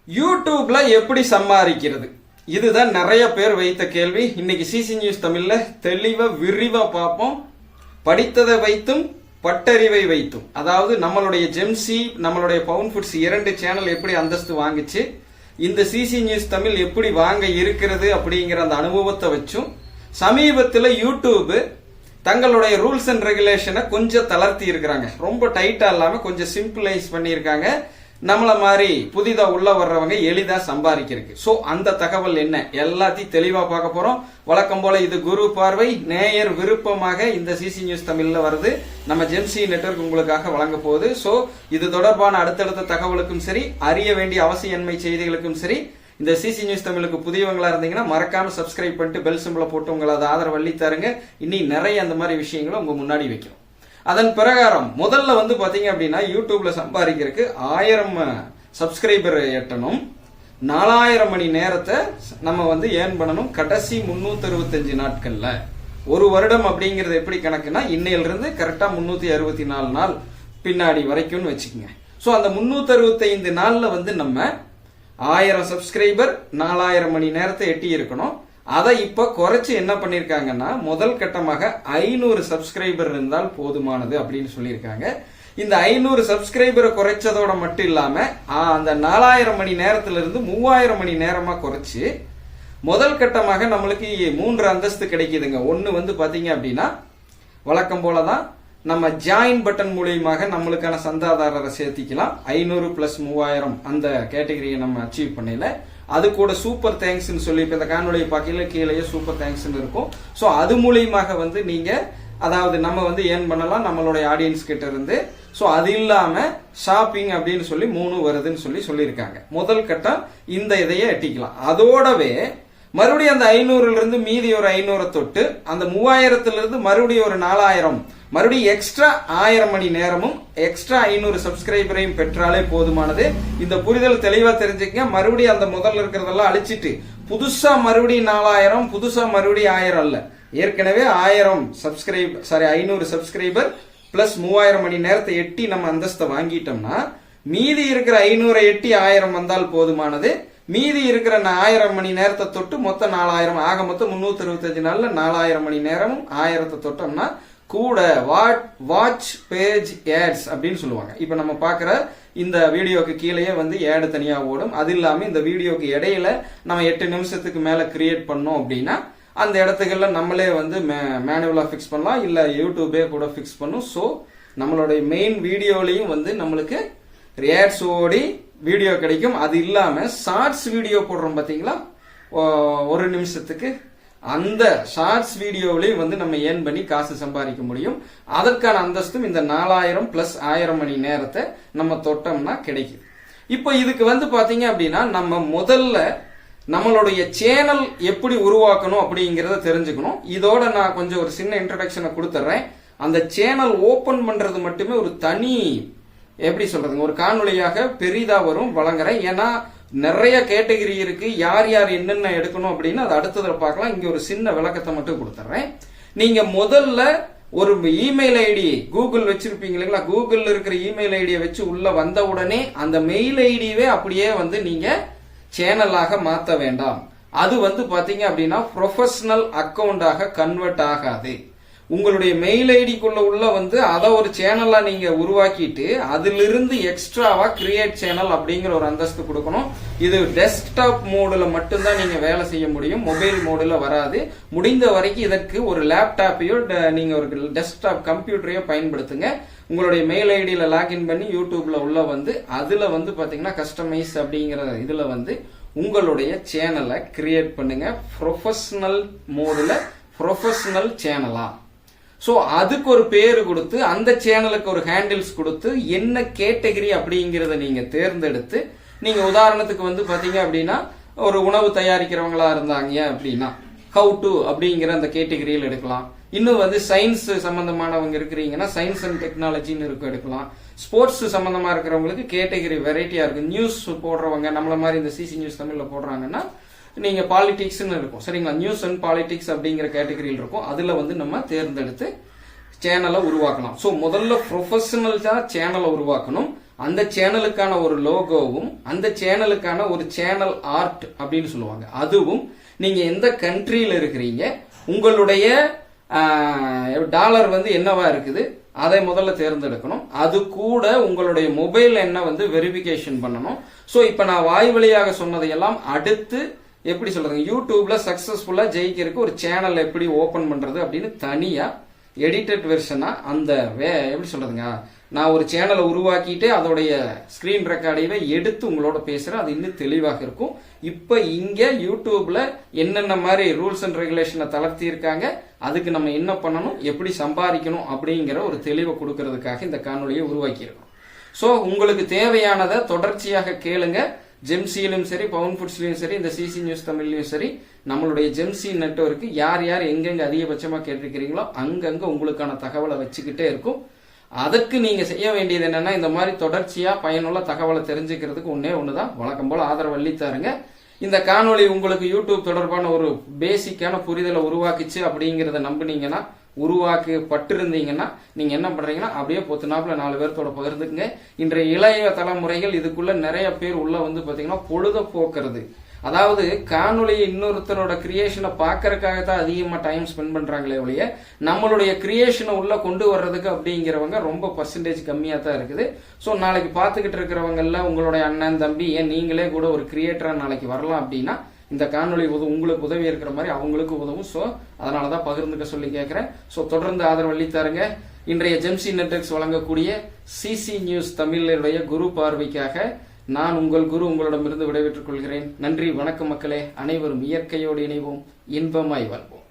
யூடியூப்ல எப்படி சம்பாதிக்கிறது? இதுதான் நிறைய பேர் வைத்த கேள்வி. இன்னைக்கு சிசி நியூஸ் தமிழ்ல தெளிவா விரிவா பார்ப்போம். படித்ததை வைத்தும் பட்டறிவை வைத்தும், அதாவது நம்மளுடைய ஜெம்சி, நம்மளுடைய பவுன் ஃபுட்ஸ் 2 சேனல் எப்படி அந்தஸ்து வாங்குச்சு, இந்த சிசி நியூஸ் தமிழ் எப்படி வாங்க இருக்கிறது அப்படிங்கிற அந்த அனுபவத்தை வச்சும், சமீபத்தில் யூடியூப் தங்களுடைய ரூல்ஸ் அண்ட் ரெகுலேஷனை கொஞ்சம் தளர்த்தி இருக்கிறாங்க. ரொம்ப டைட்டா இல்லாம கொஞ்சம் சிம்பிளைஸ் பண்ணியிருக்காங்க. நம்மள மாதிரி புதிதா உள்ள வர்றவங்க எளிதா சம்பாதிக்கிறதுக்கு. சோ அந்த தகவல் என்ன எல்லாத்தையும் தெளிவா பார்க்க போறோம். வழக்கம் போல இது குரு பார்வை, நேயர் விருப்பமாக இந்த சிசி நியூஸ் தமிழ்ல வருது. நம்ம ஜெம்சி நெட்வொர்க் உங்களுக்காக வழங்க போகுது. சோ இது தொடர்பான அடுத்தடுத்த தகவலுக்கும் சரி, அறிய வேண்டிய அவசியன்மை செய்திகளுக்கும் சரி, இந்த சிசி நியூஸ் தமிழுக்கு புதியவங்களா இருந்தீங்கன்னா மறக்காம சப்ஸ்கிரைப் பண்ணிட்டு பெல் சிம்பிளை போட்டு உங்களது ஆதரவு அள்ளி தருங்க. இனி நிறைய அந்த மாதிரி விஷயங்களை உங்க முன்னாடி வைக்கிறோம். அதன் பிரகாரம் முதல்ல பாத்தீங்க அப்படின்னா யூடியூப்ல சம்பாதிக்கிறதுக்கு 1000 சப்ஸ்கிரைபர் எட்டணும். 4000 மணி நேரத்தை நம்ம ஏர்ன் பண்ணணும் கடைசி 365 நாட்கள்ல. ஒரு வருடம் அப்படிங்கறது எப்படி கணக்குன்னா, இன்னையில இருந்து கரெக்டா 364 நாள் பின்னாடி வரைக்கும்னு வச்சுக்கோங்க. சோ அந்த 365 நாள்ல நம்ம 1000 சப்ஸ்கிரைபர் 4000 மணி நேரத்தை எட்டி இருக்கணும். அதை இப்ப குறைச்சு என்ன பண்ணிருக்காங்கன்னா, முதல் கட்டமாக 500 சப்ஸ்கிரைபர் இருந்தால் போதுமானது அப்படின்னு சொல்லியிருக்காங்க. இந்த 500 சப்ஸ்கிரைபரை குறைச்சதோட மட்டும் இல்லாம அந்த 4000 மணி நேரத்துல இருந்து 3000 மணி நேரமா குறைச்சு முதல் கட்டமாக நம்மளுக்கு 3 அந்தஸ்து கிடைக்குதுங்க. ஒன்னு பாத்தீங்க அப்படின்னா, வழக்கம் போலதான் நம்ம ஜாயின் பட்டன் மூலியமாக நம்மளுக்கான சந்தாதாரரை சேர்த்திக்கலாம். 500 + 3000 அந்த கேட்டகரியை நம்ம அச்சீவ் பண்ணல. அது கூட சூப்பர் தேங்க்ஸ் சொல்லி இப்ப இந்த காணொலியை பார்க்கல கீழே சூப்பர் தேங்க்ஸ் இருக்கும். சோ அது மூலியமாக நீங்க அதாவது நம்ம ஏர்ன் பண்ணலாம் நம்மளுடைய ஆடியன்ஸ் கிட்ட இருந்து. சோ அது இல்லாம ஷாப்பிங் அப்படின்னு சொல்லி 3 வருதுன்னு சொல்லியிருக்காங்க. முதல் கட்டம் இந்த இதையே எட்டிக்கலாம். அதோடவே மறுபடியும் அந்த 500ல இருந்து மீதி ஒரு 500 தொட்டு அந்த 3000ல இருந்து மறுபடியும் ஒரு 4000, மறுபடியும் எக்ஸ்ட்ரா 1000 மணி நேரமும் எக்ஸ்ட்ரா 500 சப்ஸ்கிரைபரையும் பெற்றாலே போதுமானது. இந்த புரிதல் தெளிவா தெரிஞ்சுக்கங்க. மறுபடியும் அந்த முதல்ல இருக்கிறதெல்லாம் அழிச்சிட்டு புதுசா மறுபடியும் 4000, புதுசா மறுபடியும் 1000 அல்ல, ஏற்கனவே 500 சப்ஸ்கிரைபர் பிளஸ் 3000 மணி நேரத்தை எட்டி நம்ம அந்தஸ்தை வாங்கிட்டோம்னா மீதி இருக்கிற 500 எட்டி 1000 வந்தால் போதுமானது. மீதி இருக்கிற 1000 மணி நேரத்தை தொட்டு மொத்தம் 4000, ஆக மொத்தம் 365 நாள்ல 4000 மணி நேரமும் 1000 தொட்டோம்னா கூட வாட்ச் பேஜ் ஆட்ஸ் அப்படின்னு சொல்லுவாங்க. இப்ப நம்ம பாக்குற இந்த வீடியோக்கு கீழே ஆட் தனியா ஓடும். அது இல்லாம இந்த வீடியோக்கு இடையில நம்ம 8 நிமிஷத்துக்கு மேல கிரியேட் பண்ணோம் அப்படின்னா அந்த இடத்துக்கள்ல நம்மளே மேனுவலா பிக்ஸ் பண்ணலாம், இல்ல யூடியூபே கூட பிக்ஸ் பண்ணும். சோ நம்மளுடைய மெயின் வீடியோலையும் நம்மளுக்கு ஆட்ஸ் ஓடி வீடியோ கிடைக்கும். அது இல்லாம ஷார்ட்ஸ் வீடியோ போடுறோம் பாத்தீங்களா 1 நிமிஷத்துக்கு, அந்த ஷார்ட்ஸ் வீடியோவிலையும் நம்ம ஏர்ன் பண்ணி காசு சம்பாதிக்க முடியும். அதற்கான அந்தஸ்தும் இந்த 4000 + 1000 மணி நேரத்தை நம்ம தொட்டோம்னா கிடைக்குது. இப்போ இதுக்கு பாத்தீங்க அப்படின்னா, நம்ம முதல்ல நம்மளுடைய சேனல் எப்படி உருவாக்கணும் அப்படிங்கறத தெரிஞ்சுக்கணும். இதோட நான் கொஞ்சம் ஒரு சின்ன இன்ட்ரோடக்ஷனை கொடுத்துறேன். அந்த சேனல் ஓபன் பண்றது மட்டுமே ஒரு தனி எப்படி சொல்றதுங்க, ஒரு காணொலியாக பெரிதா வரும் வழங்குறேன். ஏன்னா நிறைய கேட்டகரி இருக்கு, யார் யார் என்னென்ன எடுக்கணும் அப்படின்னு அது அடுத்ததுல பார்க்கலாம். இங்க ஒரு சின்ன விளக்கத்தை மட்டும் கொடுத்துறேன். நீங்க முதல்ல ஒரு இமெயில் ஐடி கூகுள் வச்சிருப்பீங்க இல்லைங்களா, கூகுள் இருக்கிற இமெயில் ஐடியை வச்சு உள்ள வந்த உடனே அந்த மெயில் ஐடியவே அப்படியே நீங்க சேனலாக மாத்த வேண்டாம். அது பாத்தீங்க அப்படின்னா ப்ரொஃபஷனல் அக்கவுண்டாக கன்வெர்ட் ஆகாது. உங்களுடைய மெயில் ஐடிக்குள்ள உள்ள அதை ஒரு சேனலா நீங்க உருவாக்கிட்டு அதிலிருந்து எக்ஸ்ட்ராவா கிரியேட் சேனல் அப்படிங்கிற ஒரு அந்தஸ்து கொடுக்கணும். இது டெஸ்க்டாப் மோடுல மட்டும்தான் நீங்க வேலை செய்ய முடியும், மொபைல் மோடுல வராது. முடிந்த வரைக்கும் இதற்கு ஒரு லேப்டாப்பையோ நீங்க ஒரு டெஸ்க்டாப் கம்ப்யூட்டரையோ பயன்படுத்துங்க. உங்களுடைய மெயில் ஐடியில லாகின் பண்ணி யூடியூப்ல உள்ள அதுல பாத்தீங்கன்னா கஸ்டமைஸ் அப்படிங்கிற இதுல உங்களுடைய சேனலை கிரியேட் பண்ணுங்க. ப்ரொஃபஷனல் மோடுல ப்ரொஃபஷனல் சேனலா. சோ அதுக்கு ஒரு பேரு கொடுத்து அந்த சேனலுக்கு ஒரு ஹேண்டில்ஸ் கொடுத்து என்ன கேட்டகரி அப்படிங்கறத நீங்க தேர்ந்தெடுத்து, நீங்க உதாரணத்துக்கு பாத்தீங்க அப்படின்னா ஒரு உணவு தயாரிக்கிறவங்களா இருந்தாங்க அப்படின்னா ஹவு டு அப்படிங்கிற அந்த கேட்டகரியில் எடுக்கலாம். இன்னும் சயின்ஸ் சம்பந்தமானவங்க இருக்கிறீங்கன்னா சயின்ஸ் அண்ட் டெக்னாலஜின்னு எடுக்கலாம். ஸ்போர்ட்ஸ் சம்பந்தமா இருக்கிறவங்களுக்கு கேட்டகரி வெரைட்டியா இருக்கு. நியூஸ் போடுறவங்க நம்மள மாதிரி இந்த சிசி நியூஸ் தமிழ்ல போடுறாங்கன்னா நீங்க பாலிடிக்ஸ் இருக்கும், சரிங்களா, நியூஸ் அண்ட் பாலிடிக்ஸ் அப்படிங்கிற கேட்டகரியில் இருக்கும். அதுல நம்ம தேர்ந்தெடுத்து சேனலை உருவாக்கலாம். சோ முதல்ல ப்ரொஃபஷனல் சேனலை உருவாக்கணும். அந்த சேனலுக்கான ஒரு லோகோவும் அந்த சேனலுக்கான ஒரு சேனல் ஆர்ட் அப்படின்னு சொல்லுவாங்க, அதுவும் நீங்க எந்த கண்ட்ரியில இருக்கிறீங்க, உங்களுடைய டாலர் வந்து என்னவா இருக்குது அதை முதல்ல தேர்ந்தெடுக்கணும். அது கூட உங்களுடைய மொபைல் எண்ணை வந்து வெரிஃபிகேஷன் பண்ணணும். ஸோ இப்போ நான் வாய் வழியாக சொன்னதையெல்லாம் அடுத்து எப்படி சொல்றதுங்க, யூடியூப்ல சக்சஸ்ஃபுல்லா ஜெயிக்கிறதுக்கு ஒரு சேனல் எப்படி ஓபன் பண்றது அப்படின்னு தனியா எடிட்டட் வெர்ஷனா அந்த எப்படி சொல்றதுங்க, நான் ஒரு சேனலை உருவாக்கிட்டு அதோடைய ஸ்கிரீன் ரெக்கார்டையே எடுத்து உங்களோட பேசுறேன், அது இன்னும் தெளிவாக இருக்கும். இப்ப இங்க யூடியூப்ல என்னென்ன மாதிரி ரூல்ஸ் அண்ட் ரெகுலேஷனை தளர்த்தி இருக்காங்க, அதுக்கு நம்ம என்ன பண்ணணும், எப்படி சம்பாதிக்கணும் அப்படிங்கிற ஒரு தெளிவை கொடுக்கறதுக்காக இந்த காணொலியை உருவாக்கி இருக்கோம். ஸோ உங்களுக்கு தேவையானதை தொடர்ச்சியாக கேளுங்க. ஜெம்சியிலும் சரி, பவுன் ஃபுட்ஸ்லயும் சரி, இந்த சிசி நியூஸ் தமிழ்லயும் சரி, நம்மளுடைய ஜெம்சி நெட்வொர்க்கு யார் யார் எங்கெங்க அதிகபட்சமா கேட்டிருக்கிறீங்களோ அங்கங்க உங்களுக்கான தகவலை வச்சுக்கிட்டே இருக்கும். அதுக்கு நீங்க செய்ய வேண்டியது என்னன்னா, இந்த மாதிரி தொடர்ச்சியா பயனுள்ள தகவலை தெரிஞ்சுக்கிறதுக்கு ஒண்ணுதான், வழக்கம் போல ஆதரவு அளித்தாருங்க. இந்த காணொளி உங்களுக்கு யூடியூப் தொடர்பான ஒரு பேசிக்கான புரிதலை உருவாக்கிச்சு அப்படிங்கறத நம்பினீங்கன்னா, உருவாக்கப்பட்டிருந்தீங்கன்னா நீங்க என்ன பண்றீங்கன்னா அப்படியே பொத்துனாப்புல 4 பேர்த்தோட பகிர்ந்துக்குங்க. இன்றைய இளைய தலைமுறைகள் இதுக்குள்ள நிறைய பேர் உள்ள வந்து பாத்தீங்கன்னா பொழுத போக்குறது, அதாவது காணொலியை இன்னொருத்தரோட கிரியேஷனை பார்க்கறதுக்காகத்தான் அதிகமா டைம் ஸ்பெண்ட் பண்றாங்களே ஒழிய நம்மளுடைய கிரியேஷனை உள்ள கொண்டு வர்றதுக்கு அப்படிங்கிறவங்க ரொம்ப பர்சன்டேஜ் கம்மியா தான் இருக்குது. ஸோ நாளைக்கு பார்த்துக்கிட்டு இருக்கிறவங்க எல்லாம் உங்களுடைய அண்ணன் தம்பி ஏன் நீங்களே கூட ஒரு கிரியேட்டரா நாளைக்கு வரலாம் அப்படின்னா இந்த காணொலி உங்களுக்கு உதவி இருக்கிற மாதிரி அவங்களுக்கு உதவும். ஸோ அதனாலதான் பகிர்ந்துக்க சொல்லி கேட்கிறேன். ஸோ தொடர்ந்து ஆதரவு அளித்தாருங்க. இன்றைய ஜெம்சி நெட்வொர்க்ஸ் வழங்கக்கூடிய சிசி நியூஸ் தமிழுடைய குரு பார்வைக்காக நான் உங்கள் குரு உங்களிடமிருந்து விடைபெற்றுக் கொள்கிறேன். நன்றி, வணக்கம் மக்களே. அனைவரும் இயற்கையோடு இணைவோம், இன்பமாய் வாழ்வோம்.